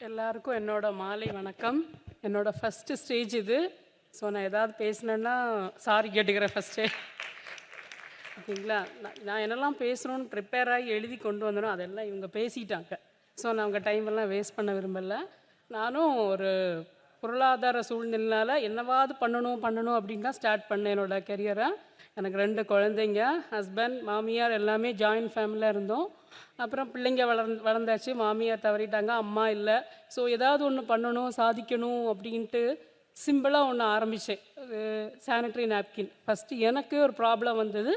எல்லாருக்கும் என்னோட மாலை வணக்கம். என்னோட ஃபஸ்ட்டு ஸ்டேஜ் இது. ஸோ நான் ஏதாவது பேசினேன்னா சாரி கேட்டுக்கிறேன் ஃபஸ்ட்டே. ஓகேங்களா? நான் என்னெல்லாம் பேசணும்னு ப்ரிப்பேர் ஆகி எழுதி கொண்டு வந்தனோ அதெல்லாம் இவங்க பேசிட்டாங்க. ஸோ நான் அவங்க டைமெல்லாம் வேஸ்ட் பண்ண விரும்பலை. நானும் ஒரு பொருளாதார சூழ்நிலைனால என்னவாவது பண்ணணும் அப்படின்னு தான் ஸ்டார்ட் பண்ணேன் என்னோடய கெரியரை. எனக்கு 2 குழந்தைங்க, ஹஸ்பண்ட், மாமியார் எல்லாமே ஜாயின்ட் ஃபேமிலியாக இருந்தோம். அப்புறம் பிள்ளைங்க வளர்ந்தாச்சு, மாமியார் தவறிட்டாங்க, அம்மா இல்லை. ஸோ ஏதாவது ஒன்று பண்ணணும், சாதிக்கணும் அப்படின்ட்டு சிம்பிளாக ஒன்று ஆரம்பித்தேன். Sanitary napkin. ஃபஸ்ட்டு எனக்கு ஒரு ப்ராப்ளம் வந்தது,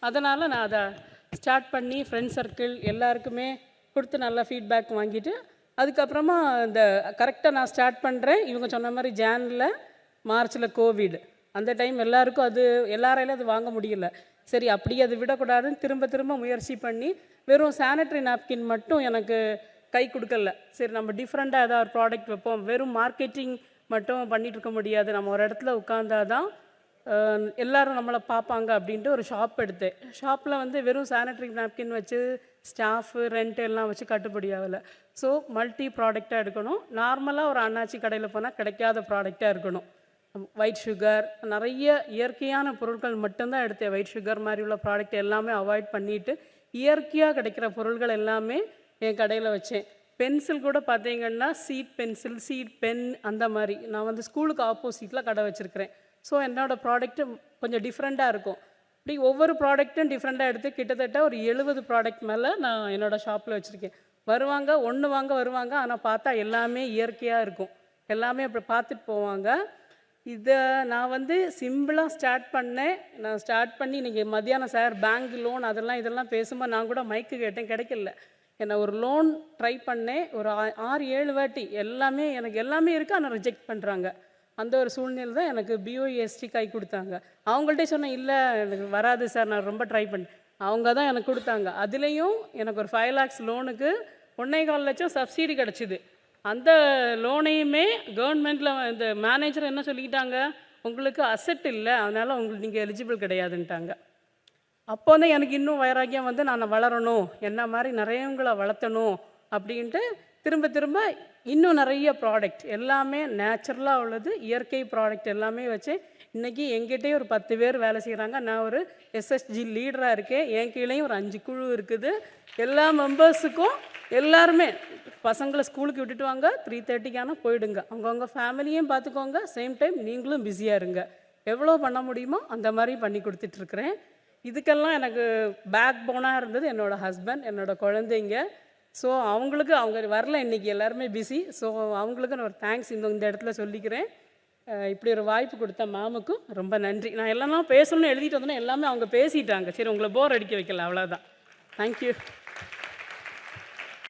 அதனால் நான் அதை ஸ்டார்ட் பண்ணி ஃப்ரெண்ட் சர்க்கிள் எல்லாருக்குமே கொடுத்து நல்லா ஃபீட்பேக் வாங்கிட்டு அதுக்கப்புறமா இந்த கரெக்டாக நான் ஸ்டார்ட் பண்ணுறேன். இவங்க சொன்ன மாதிரி ஜானில் மார்ச்சில் கோவிட் அந்த டைம் எல்லாருக்கும் அது எல்லாராலையும் அது வாங்க முடியல. சரி அப்படியே அது விடக்கூடாதுன்னு திரும்ப முயற்சி பண்ணி வெறும் சானிட்ரி நாப்கின் மட்டும் எனக்கு கை கொடுக்கல. சரி நம்ம டிஃப்ரெண்ட்டாக ஏதாவது ஒரு ப்ராடக்ட் வைப்போம், வெறும் மார்க்கெட்டிங் மட்டும் பண்ணிகிட்டு இருக்க முடியாது, நம்ம ஒரு இடத்துல உட்காந்தாதான் எல்லோரும் நம்மளை பார்ப்பாங்க அப்படின்ட்டு ஒரு ஷாப் எடுத்தேன். ஷாப்பில் வந்து வெறும் சானிட்ரி நாப்கின் வச்சு ஸ்டாஃபு ரெண்ட் எல்லாம் வச்சு கட்டுப்படி ஆகலை. ஸோ மல்டி ப்ராடக்டாக எடுக்கணும். நார்மலாக ஒரு அண்ணாச்சி கடையில் போனால் கிடைக்காத ப்ராடக்டாக இருக்கணும். ஒயிட் சுகர் நிறைய இயற்கையான பொருட்கள் மட்டும்தான் எடுத்தேன். ஒயிட் சுகர் மாதிரி உள்ள ப்ராடக்ட் எல்லாமே அவாய்ட் பண்ணிவிட்டு இயற்கையாக கிடைக்கிற பொருட்கள் எல்லாமே என் கடையில் வச்சேன். பென்சில் கூட பார்த்தீங்கன்னா சீட் பென்சில், சீட் பென் அந்த மாதிரி. நான் வந்து ஸ்கூலுக்கு ஆப்போசிட்டில் கடை வச்சுருக்கிறேன். ஸோ என்னோடய ப்ராடக்ட்டு கொஞ்சம் டிஃப்ரெண்ட்டாக இருக்கும். இப்படி ஒவ்வொரு ப்ராடக்ட்டும் டிஃப்ரெண்ட்டாக எடுத்து கிட்டத்தட்ட ஒரு 70 ப்ராடக்ட் மேலே நான் என்னோடய ஷாப்பில் வச்சுருக்கேன். வருவாங்க, ஒன்று வாங்க வருவாங்க, ஆனால் பார்த்தா எல்லாமே இயற்கையாக இருக்கும். எல்லாமே அப்படி பார்த்துட்டு போவாங்க. இதை நான் வந்து சிம்பிளாக ஸ்டார்ட் பண்ணேன். நான் ஸ்டார்ட் பண்ணி இன்றைக்கி மத்தியானம் சார் பேங்க் லோன் இதெல்லாம் பேசும்போது நான் கூட மைக்கு கேட்டேன், கிடைக்கல. என்னை ஒரு லோன் ட்ரை பண்ணேன், ஒரு 6-7 வாட்டி. எனக்கு எல்லாமே இருக்குது, ஆனால் ரிஜெக்ட் பண்ணுறாங்க. அந்த ஒரு சூழ்நிலை தான் எனக்கு பிஓஎஸ்டி கை கொடுத்தாங்க. அவங்கள்ட்ட சொன்னேன், இல்லை எனக்கு வராது சார், நான் ரொம்ப ட்ரை பண்ணேன். அவங்க தான் எனக்கு கொடுத்தாங்க. அதுலேயும் எனக்கு ஒரு 5 lakhs லோனுக்கு 1.25 லட்சம் சப்சிடி கிடச்சிது. அந்த லோனையுமே கவர்மெண்ட்டில் இந்த மேனேஜர் என்ன சொல்லிக்கிட்டாங்க, உங்களுக்கு அசெட் இல்லை, அதனால் நீங்கள் எலிஜிபிள் கிடையாதுன்ட்டாங்க. அப்போ தான் எனக்கு இன்னும் வைராக்கியம் வந்து நான் வளரணும், என்ன மாதிரி நிறையவங்களை வளர்த்தணும் அப்படின்ட்டு திரும்ப இன்னும் நிறைய ப்ராடக்ட் எல்லாமே நேச்சுரலாக உள்ளது, இயற்கை ப்ராடக்ட் எல்லாமே வச்சு இன்றைக்கி எங்கிட்டே ஒரு 10 பேர் வேலை செய்கிறாங்க. நான் ஒரு எஸ்எஸ்ஜி லீடராக இருக்கேன். என் கீழேயும் ஒரு 5 குழு இருக்குது. எல்லா மெம்பர்ஸுக்கும் எல்லாருமே பசங்களை ஸ்கூலுக்கு விட்டுட்டு வாங்க, 3:30 போயிடுங்க. அவங்கவுங்க ஃபேமிலியும் பார்த்துக்கோங்க, சேம் டைம் நீங்களும் பிஸியாக இருங்க. எவ்வளோ பண்ண முடியுமோ அந்த மாதிரி பண்ணி கொடுத்துட்ருக்குறேன். இதுக்கெல்லாம் எனக்கு பேக் போனாக இருந்தது என்னோடய ஹஸ்பண்ட், என்னோடய குழந்தைங்க. ஸோ அவங்க வரல, இன்றைக்கி எல்லாருமே பிஸி. ஸோ அவங்களுக்கு நான் ஒரு தேங்க்ஸ் இந்த இடத்துல சொல்லிக்கிறேன். இப்படி ஒரு வாய்ப்பு கொடுத்த மேமுக்கும் ரொம்ப நன்றி. நான் எல்லாம் பேசணும்னு எழுதிட்டு வந்தேன்னா எல்லாமே அவங்க பேசிட்டாங்க. சரி உங்களை போர் அடிக்க வைக்கல, அவ்வளோதான். தேங்க்யூ.